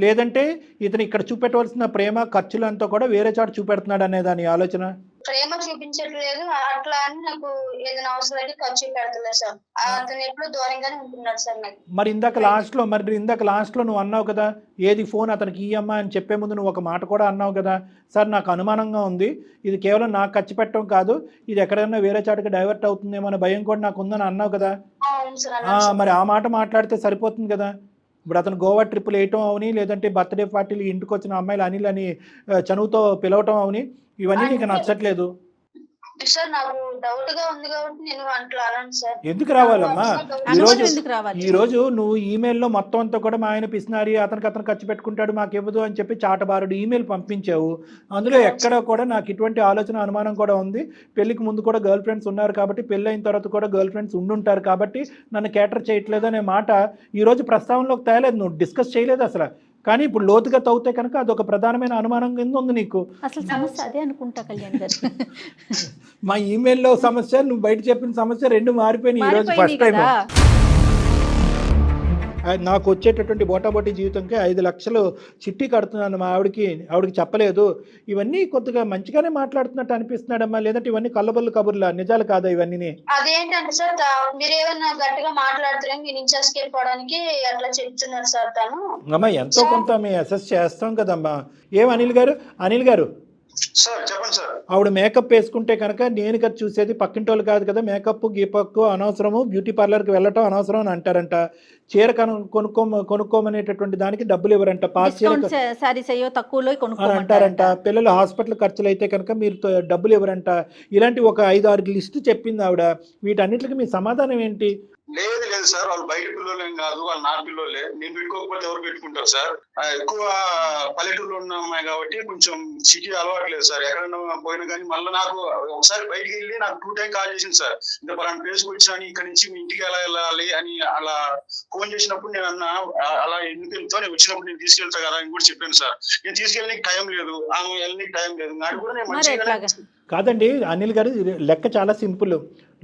లేదంటే ఇతను ఇక్కడ చూపెట్టవలసిన ప్రేమ ఖర్చులు అంతా కూడా వేరే చోట చూపెడుతున్నాడు అనే దాని ఆలోచన? ప్రేమ చూపించట్లేదు అట్లా అని, నాకు ఏదైనా అవసరం అయితే ఖర్చు పెడతలేదు సార్. అతను ఎప్పుడు దూరంగానే ఉంటున్నాడు సార్ నాకు. మరి ఇందాక లాస్ట్ లో నువ్వు అన్నావు కదా, ఏది ఫోన్ అతనికి ఇయ్యమ్మా అని చెప్పే ముందు నువ్వు ఒక మాట కూడా అన్నావు కదా, సార్ నాకు అనుమానంగా ఉంది, ఇది కేవలం నాకు ఖర్చు పెట్టడం కాదు, ఇది ఎక్కడైనా వేరే చోటకి డైవర్ట్ అవుతుందేమో అనే భయం కూడా నాకు ఉందని అన్నావు కదా. మరి ఆ మాట మాట్లాడితే సరిపోతుంది కదా. ఇప్పుడు అతను గోవా ట్రిప్పులు వేయటం అవని, లేదంటే బర్త్డే పార్టీలు ఇంటికి వచ్చిన అమ్మాయిలు అనిల్ అని చనువుతో పిలవటం అవని, ఇవన్నీ నీకు నచ్చట్లేదు. సార్ నాకు డౌట్ గా ఉంది కాబట్టి నేను అట్లా అన్నాను సార్. ఎందుకు రావాలమ్మా? ఈ రోజు నువ్వు ఈమెయిల్లో మొత్తం అంతా కూడా మా ఆయన పిసినారి, అతను ఖర్చు పెట్టుకుంటాడు మాకు ఇవ్వదు అని చెప్పి చాటబారుడు ఈమెయిల్ పంపించావు. అందులో ఎక్కడ కూడా నాకు ఇటువంటి ఆలోచన అనుమానం కూడా ఉంది. పెళ్లికి ముందు కూడా గర్ల్ ఫ్రెండ్స్ ఉన్నారు కాబట్టి, పెళ్లి అయిన తర్వాత కూడా గర్ల్ ఫ్రెండ్స్ ఉండుంటారు కాబట్టి నన్ను కేటర్ చేయట్లేదు అనే మాట ఈ రోజు ప్రస్తావనలోకి తేలేదు, నువ్వు డిస్కస్ చేయలేదు అసలు. కానీ ఇప్పుడు లోతుగా తవ్వుతే కనుక అదొక ప్రధానమైన అనుమానం కింద ఉంది నీకు. అసలు సమస్య అదే అనుకుంటా కళ్యాణ్ గారు. మా ఈమెయిల్లో సమస్య, నువ్వు బయట చెప్పిన సమస్య రెండు మారిపోయినాయి ఈ రోజు ఫస్ట్ టైం. నాకు వచ్చేటటువంటి బోటాబోటీ జీవితంకి 5 లక్షలు చిట్టి కడుతున్నాను మా ఆవిడకి చెప్పలేదు. ఇవన్నీ కొద్దిగా మంచిగానే మాట్లాడుతున్నట్టు అనిపిస్తున్నాడమ్మా, లేదంటే ఇవన్నీ కళ్ళబొల్లు కబుర్లా, నిజాలు కాదా ఇవన్నీ? అదేంటంటే సార్, మీరు ఏమన్నా గట్టిగా మాట్లాడుతున్నాం మీ నుంచి వెళ్ళిపోవడానికి అట్లా చెప్తున్నారు సార్. తను అమ్మా ఎంతో కొంత మేము అసెస్ చేస్తాం కదమ్మా. ఏం అనిల్ గారు సార్ చెప్పండి సార్. ఆవిడ మేకప్ వేసుకుంటే కనుక నేను కదా చూసేది, పక్కింటోళ్ళు కాదు కదా. మేకప్ గీపక్ అనవసరము, బ్యూటీ పార్లర్కి వెళ్ళటం అనవసరం అని అంటారంట. చీర కొనుక్కోమనేటటువంటి దానికి డబ్బులు ఇవ్వరంట, అంటారంట. పిల్లలు హాస్పిటల్ ఖర్చులు అయితే కనుక మీరు డబ్బులు ఇవ్వరంట. ఇలాంటి ఒక 5-6 లిస్టు చెప్పింది ఆవిడ. వీటన్నిటికీ మీ సమాధానం ఏంటి? లేదు సార్, వాళ్ళు బయట పిల్లలు ఏం కాదు, వాళ్ళు నా పిల్లలే. నేను పెట్టుకోకపోతే ఎవరు పెట్టుకుంటారు సార్? ఎక్కువ పల్లెటూరులో ఉన్న అమ్మాయి కాబట్టి కొంచెం సిటీ అలవాట్లేదు సార్. ఎక్కడైనా పోయినా కానీ మళ్ళీ నాకు ఒకసారి బయటికి వెళ్ళి నాకు 2 టైం కాల్ చేసింది సార్. ఇంకా పలానా ప్లేస్కి వచ్చాను, ఇక్కడ నుంచి మీ ఇంటికి ఎలా వెళ్ళాలి అని అలా ఫోన్ చేసినప్పుడు నేను అన్నా, అలా ఎందుకు వెళ్తావు, నేను వచ్చినప్పుడు నేను తీసుకెళ్తా కదా అని కూడా చెప్పాను సార్. నేను తీసుకెళ్ళడానికి టైం లేదు, ఆమె వెళ్ళడానికి టైం లేదు, నాకు కూడా నేను మంచిగా కాదండి. అనిల్ గారు లెక్క చాలా సింపుల్.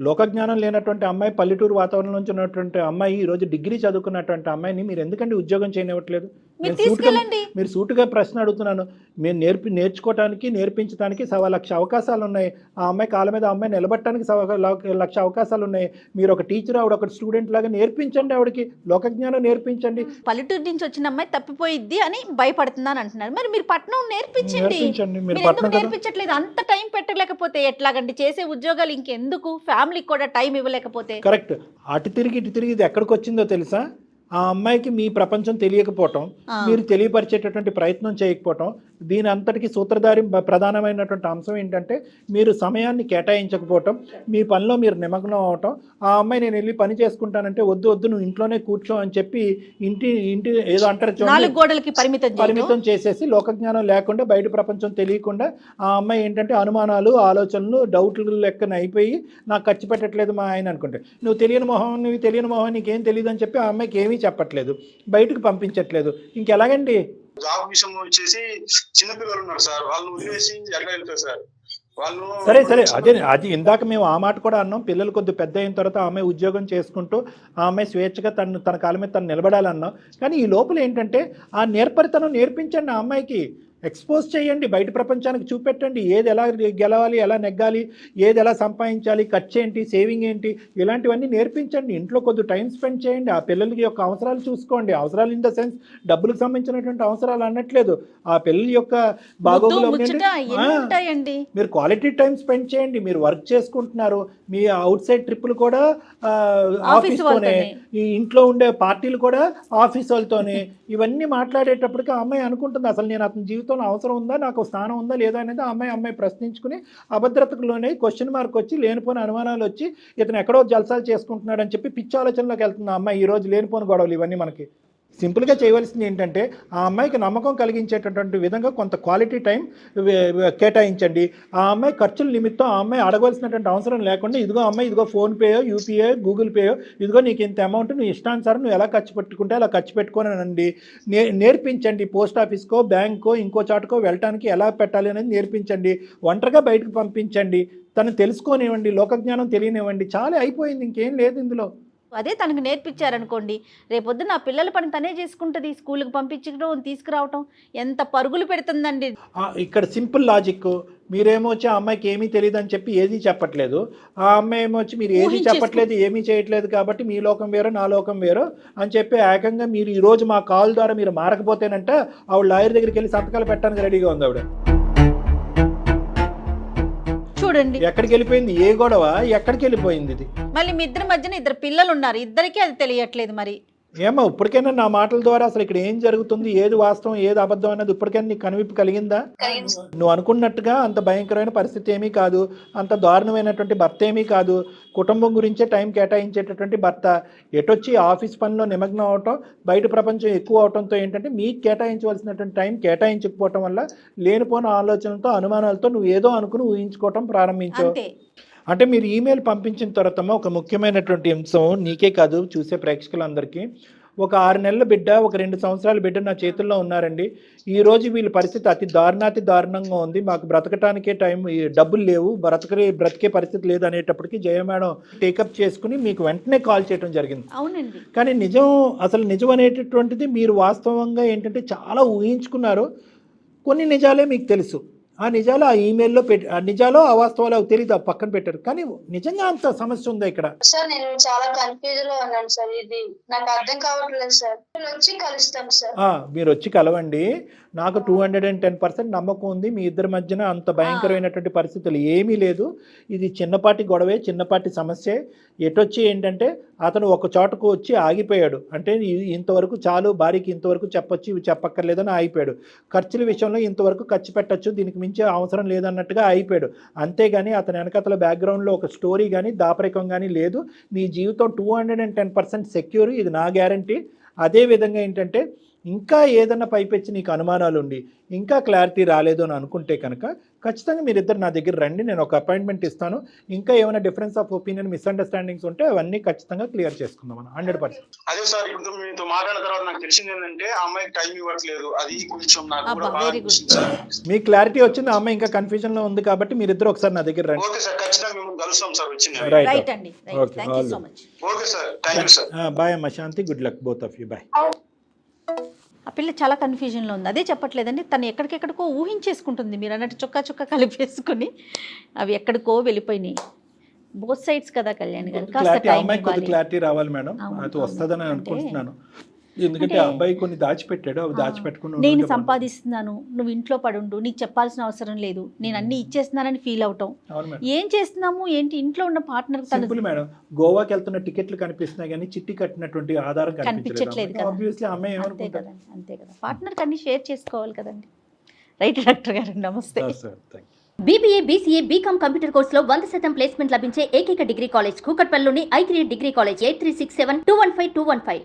లోకజ్ఞానం లేనటువంటి అమ్మాయి, పల్లెటూరు వాతావరణం నుంచి ఉన్నటువంటి అమ్మాయి, ఈరోజు డిగ్రీ చదువుకున్నటువంటి అమ్మాయిని మీరు ఎందుకండి ఉద్యోగం చేయనివ్వట్లేదు? మీరు తీసుకెళ్ళండి. మీరు సూటుగా ప్రశ్న అడుగుతున్నాను. మీరు నేర్చుకోవటానికి నేర్పించడానికి 1,00,000 అవకాశాలు ఉన్నాయి. ఆ అమ్మాయి కాళ్ళ మీద ఆ అమ్మాయి నిలబడటానికి 1,00,000 అవకాశాలు ఉన్నాయి. మీరు ఒక టీచర్, ఆవిడ ఒక స్టూడెంట్ లాగా నేర్పించండి, ఆవిడకి లోకజ్ఞానం నేర్పించండి. పల్లెటూరు నుంచి వచ్చిన అమ్మాయి తప్పిపోయిద్ది అని భయపడుతున్నాను అంటున్నారు. మరి మీరు పట్నం నేర్పించండి. మీరు మీరు ఎందుకు నేర్పించట్లేదు? అంత టైం పెట్టలేకపోతే ఎట్లాగండి? చేసే ఉద్యోగాలు ఇంకెందుకు? ఫ్యామిలీకి కూడా టైం ఇవ్వలేకపోతే. కరెక్ట్. అటు తిరిగి ఇది ఎక్కడికి వచ్చిందో తెలుసా? ఆ అమ్మాయికి మీ ప్రపంచం తెలియకపోవటం, మీరు తెలియపరిచేటటువంటి ప్రయత్నం చేయకపోవటం. దీని అంతటికి సూత్రధారి ప్రధానమైనటువంటి అంశం ఏంటంటే మీరు సమయాన్ని కేటాయించకపోవటం, మీ పనిలో మీరు నిమగ్నం అవటం. ఆ అమ్మాయి నేను వెళ్ళి పని చేసుకుంటానంటే వద్దు నువ్వు ఇంట్లోనే కూర్చో అని చెప్పి ఇంటి ఏదో అంటారు నాలుగు గోడలకి పరిమితం చేసేసి లోకజ్ఞానం లేకుండా బయట ప్రపంచం తెలియకుండా ఆ అమ్మాయి ఏంటంటే అనుమానాలు, ఆలోచనలు, డౌట్లు లెక్కన అయిపోయి నాకు ఖర్చు పెట్టట్లేదు మా ఆయన అనుకుంటే నువ్వు తెలియని మొహం నీకేం తెలియదు అని చెప్పి ఆ అమ్మాయికి ఏమీ చెప్పట్లేదు, బయటకు పంపించట్లేదు. ఇంకెలాగండి? జాబ్ విషయం వచ్చేసి చిన్నపిల్లలు ఉన్నారు సార్, వాళ్ళు వదిలేసి ఎట్లా వెళ్తారు సార్ వాళ్ళు? సరే అది ఇందాక మేము ఆ మాట కూడా అన్నాం. పిల్లలు కొద్ది పెద్ద అయిన తర్వాత ఆమె ఉద్యోగం చేసుకుంటూ ఆ అమ్మాయి స్వేచ్ఛగా తన కాళ్ళ మీద తను నిలబడాలన్నాం. కానీ ఈ లోపల ఏంటంటే ఆ నేర్పరితనం నేర్పించండి, ఆ అమ్మాయికి ఎక్స్పోజ్ చేయండి, బయట ప్రపంచానికి చూపెట్టండి. ఏది ఎలా గెలవాలి, ఎలా నెగ్గాలి, ఏది ఎలా సంపాదించాలి, ఖర్చు ఏంటి, సేవింగ్ ఏంటి, ఇలాంటివన్నీ నేర్పించండి. ఇంట్లో కొద్ది టైం స్పెండ్ చేయండి. ఆ పిల్లలకి యొక్క అవసరాలు చూసుకోండి. అవసరాలు ఇన్ ద సెన్స్ డబ్బులకు సంబంధించినటువంటి అవసరాలు అనట్లేదు, ఆ పిల్లల యొక్క బాగోగులు. మీరు క్వాలిటీ టైం స్పెండ్ చేయండి. మీరు వర్క్ చేసుకుంటున్నారు, మీ అవుట్ సైడ్ ట్రిప్పులు కూడా ఆఫీస్తోనే, ఈ ఇంట్లో ఉండే పార్టీలు కూడా ఆఫీస్ వాళ్ళతోనే. ఇవన్నీ మాట్లాడేటప్పటికి ఆ అమ్మాయి అనుకుంటుంది అసలు నేను అతని జీవితంలో అవసరం ఉందా, నాకు స్థానం ఉందా లేదా అనేది ఆ అమ్మాయి ప్రశ్నించుకుని అభద్రతలోనే క్వశ్చన్ మార్క్ వచ్చి లేనిపోని అనుమానాలు వచ్చి ఇతను ఎక్కడో జల్సాలు చేసుకుంటున్నాడు అని చెప్పి పిచ్చి ఆలోచనలోకి వెళ్తుంది ఆ అమ్మాయి. ఈరోజు లేనిపోని గొడవలు ఇవన్నీ మనకి. సింపుల్గా చేయవలసింది ఏంటంటే ఆ అమ్మాయికి నమ్మకం కలిగించేటటువంటి విధంగా కొంత క్వాలిటీ టైం కేటాయించండి. ఆ అమ్మాయి ఖర్చుల నిమిత్తం ఆ అమ్మాయి అడగవలసినటువంటి అవసరం లేకుండా ఇదిగో ఫోన్పేయో, యూపీఐ, గూగుల్ పేయో, ఇదిగో నీకు ఇంత అమౌంట్ నువ్వు ఇష్టానుసారం నువ్వు ఎలా ఖర్చు పెట్టుకుంటే అలా ఖర్చు పెట్టుకోనండి. నేర్పించండి. పోస్ట్ ఆఫీస్కో, బ్యాంకో, ఇంకో చాటుకో వెళ్ళటానికి ఎలా పెట్టాలి అనేది నేర్పించండి. ఒంటరిగా బయటకు పంపించండి. తను తెలుసుకోనివ్వండి, లోకజ్ఞానం తెలియనివ్వండి. చాలా అయిపోయింది, ఇంకేం లేదు ఇందులో. అదే తనకు నేర్పించారనుకోండి, రేపొద్దు నా పిల్లల పని తనే చేసుకుంటుంది. స్కూల్కి పంపించడం, తీసుకురావటం ఎంత పరుగులు పెడుతుందండి. ఇక్కడ సింపుల్ లాజిక్. మీరేమో వచ్చి ఆ అమ్మాయికి ఏమీ తెలియదు అని చెప్పి ఏది చెప్పట్లేదు. ఆ అమ్మాయి ఏమో వచ్చి మీరు ఏది చెప్పట్లేదు, ఏమీ చేయట్లేదు కాబట్టి మీ లోకం వేరు నా లోకం వేరు అని చెప్పి ఏకంగా మీరు ఈరోజు మా కాల్ ద్వారా మీరు మారకపోతేనంట ఆవిడ లాయర్ దగ్గరికి వెళ్ళి సంతకాలు పెట్టడానికి రెడీగా ఉంది ఆవిడ. చూడండి ఎక్కడికి వెళ్ళిపోయింది, ఏ గొడవ ఎక్కడికి వెళ్ళిపోయింది ఇది. మళ్ళీ మీ ఇద్దరి మధ్యన ఇద్దరు పిల్లలు ఉన్నారు, ఇద్దరికీ అది తెలియట్లేదు. మరి ఏమో ఇప్పటికైనా నా మాటల ద్వారా అసలు ఇక్కడ ఏం జరుగుతుంది, ఏది వాస్తవం ఏది అబద్ధం అనేది ఇప్పటికైనా నీకు కనువిప్పు కలిగిందా? నువ్వు అనుకున్నట్టుగా అంత భయంకరమైన పరిస్థితి ఏమీ కాదు, అంత దారుణమైనటువంటి భర్త ఏమీ కాదు. కుటుంబం గురించే టైం కేటాయించేటటువంటి భర్త ఎటొచ్చి ఆఫీస్ పనిలో నిమగ్నం అవటం, బయట ప్రపంచం ఎక్కువ అవటంతో ఏంటంటే మీకు కేటాయించవలసినటువంటి టైం కేటాయించకపోవటం వల్ల లేనిపోయిన ఆలోచనలతో, అనుమానాలతో నువ్వు ఏదో అనుకుని ఊహించుకోవటం ప్రారంభించావు. అంటే మీరు ఈమెయిల్ పంపించిన తర్వాత ఒక ముఖ్యమైనటువంటి అంశం నీకే కాదు చూసే ప్రేక్షకులందరికీ, ఒక 6 నెలల బిడ్డ, ఒక 2 సంవత్సరాల బిడ్డ నా చేతుల్లో ఉన్నారండి. ఈరోజు వీళ్ళ పరిస్థితి అతి దారుణంగా ఉంది. మాకు బ్రతకటానికే టైం, డబ్బులు లేవు, బ్రతికే పరిస్థితి లేదు అనేటప్పటికి జయ మేడం టేకప్ చేసుకుని మీకు వెంటనే కాల్ చేయడం జరిగింది. అవునండి. కానీ నిజం అనేటటువంటిది మీరు వాస్తవంగా ఏంటంటే చాలా ఊహించుకున్నారు. కొన్ని నిజాలే మీకు తెలుసు. ఆ నిజాలు ఆ ఈమెయిల్లో ఆ నిజాలు ఆ వాస్తవాలు తెలియదు, పక్కన పెట్టారు. కానీ నిజంగా అంత సమస్య ఉందా ఇక్కడ? సార్ నేను చాలా కన్ఫ్యూజ్ లో ఉన్నాను సార్, ఇది నాకు అర్థం కావట్లేదు సార్. వచ్చి కలుస్తాం సార్. మీరు వచ్చి కలవండి. నాకు 210% నమ్మకం ఉంది. మీ ఇద్దరి మధ్యన అంత భయంకరమైనటువంటి పరిస్థితులు ఏమీ లేదు. ఇది చిన్నపాటి గొడవే, చిన్నపాటి సమస్యే. ఎటొచ్చి ఏంటంటే అతను ఒక చోటకు వచ్చి ఆగిపోయాడు. అంటే ఇంతవరకు చాలు, భార్యకి ఇంతవరకు చెప్పొచ్చు, ఇవి చెప్పక్కర్లేదని ఆగిపోయాడు. ఖర్చుల విషయంలో ఇంతవరకు ఖర్చు పెట్టచ్చు, దీనికి మించి అవసరం లేదన్నట్టుగా అయిపోయాడు. అంతేగాని అతని వెనకతల బ్యాక్గ్రౌండ్లో ఒక స్టోరీ కానీ దాపరికం కానీ లేదు. నీ జీవితం 210% సెక్యూర్, ఇది నా గ్యారంటీ. అదేవిధంగా ఏంటంటే ఇంకా ఏదన్నా పైపెచ్చి నీకు అనుమానాలు ఉండి ఇంకా క్లారిటీ రాలేదు అని అనుకుంటే కనుక ఖచ్చితంగా మీరిద్దరు నా దగ్గర రండి, నేను ఒక అపాయింట్మెంట్ ఇస్తాను. ఇంకా ఏమైనా డిఫరెన్స్ ఆఫ్ ఒపీనియన్, మిస్అండర్స్టాండింగ్స్ ఉంటే అవన్నీ ఖచ్చితంగా క్లియర్ చేసుకుందాం 100%. అదే సార్, ఇప్పుడు మీతో మాట్లాడిన తర్వాత నాకు తెలిసింది ఏంటంటే ఆ అమ్మాయికి టైం ఇవ్వట్లేదు. అది కొంచెం నాకు కూడా బాగా అనిపిస్తుంది సార్. మీకు క్లారిటీ వచ్చింది, ఆ అమ్మాయి ఇంకా కన్ఫ్యూజన్ లో ఉంది కాబట్టి మీరిద్దరు ఒకసారి నా దగ్గర రండి. ఓకే సార్, ఖచ్చితంగా మేము కలుస్తాం సార్ వచ్చింది. రైట్ అండి, thank you so much. Okay sir, thank you sir. Bye అమ్మ Shanti, good luck both of you, bye. ఆ పిల్ల చాలా కన్ఫ్యూజన్లో ఉంది. అదే చెప్పట్లేదండి, తను ఎక్కడికెక్కడికో ఊహించేసుకుంటుంది. మీరు అన్నట్టు చొక్కా కలిపేసుకుని అవి ఎక్కడికో వెళ్ళిపోయినాయి. బోత్ సైడ్స్ కదా కళ్యాణ్ గారు, కాస్త క్లారిటీ, టైం అమ్మాయి కొద్ది ఇవ్వాలి. క్లారిటీ రావాలి మేడం, అవును, అది వస్తుందని అవును. అనుకుంటున్నాను. ఎందుకంటే ఆ అబ్బాయి కొన్ని దాచిపెట్టాడు, అవి దాచిపెట్టుకుని నేను ఉండుంటే బాగుండు. సంపాదిస్తున్నాను, నువ్వు ఇంట్లో పడుండు, నీకు చెప్పాల్సిన అవసరం లేదు, నేను అన్ని ఇచ్చేస్తున్నానని ఫీల్ అవటం. అవును మేడం, ఏం చేస్తున్నాము ఏంటి, ఇంట్లో ఉన్న పార్ట్నర్ సింపుల్ మేడం. గోవాకి వెళ్తున్న టికెట్లు కనిపిస్తున్నాయి కానీ చిట్టి కట్టినటువంటి ఆధారం కనిపించట్లేదు కదా. ఆబ్వియస్లీ అమ్మాయి అంతే ఏమనుకుంటారు? కదండి, అంతే కదా, పార్ట్నర్కి అన్ని షేర్ చేసుకోవాలి కదండి. రైట్ డాక్టర్ గారు, నమస్తే. Sir thank you. BBA, BCA, BCom computer కోర్సులో 100% ప్లేస్మెంట్ లభించే ఏకైక డిగ్రీ కాలేజ్ కూకట్పల్లిలోని ఐ క్రియేట్ డిగ్రీ కాలేజ్ 8367215215.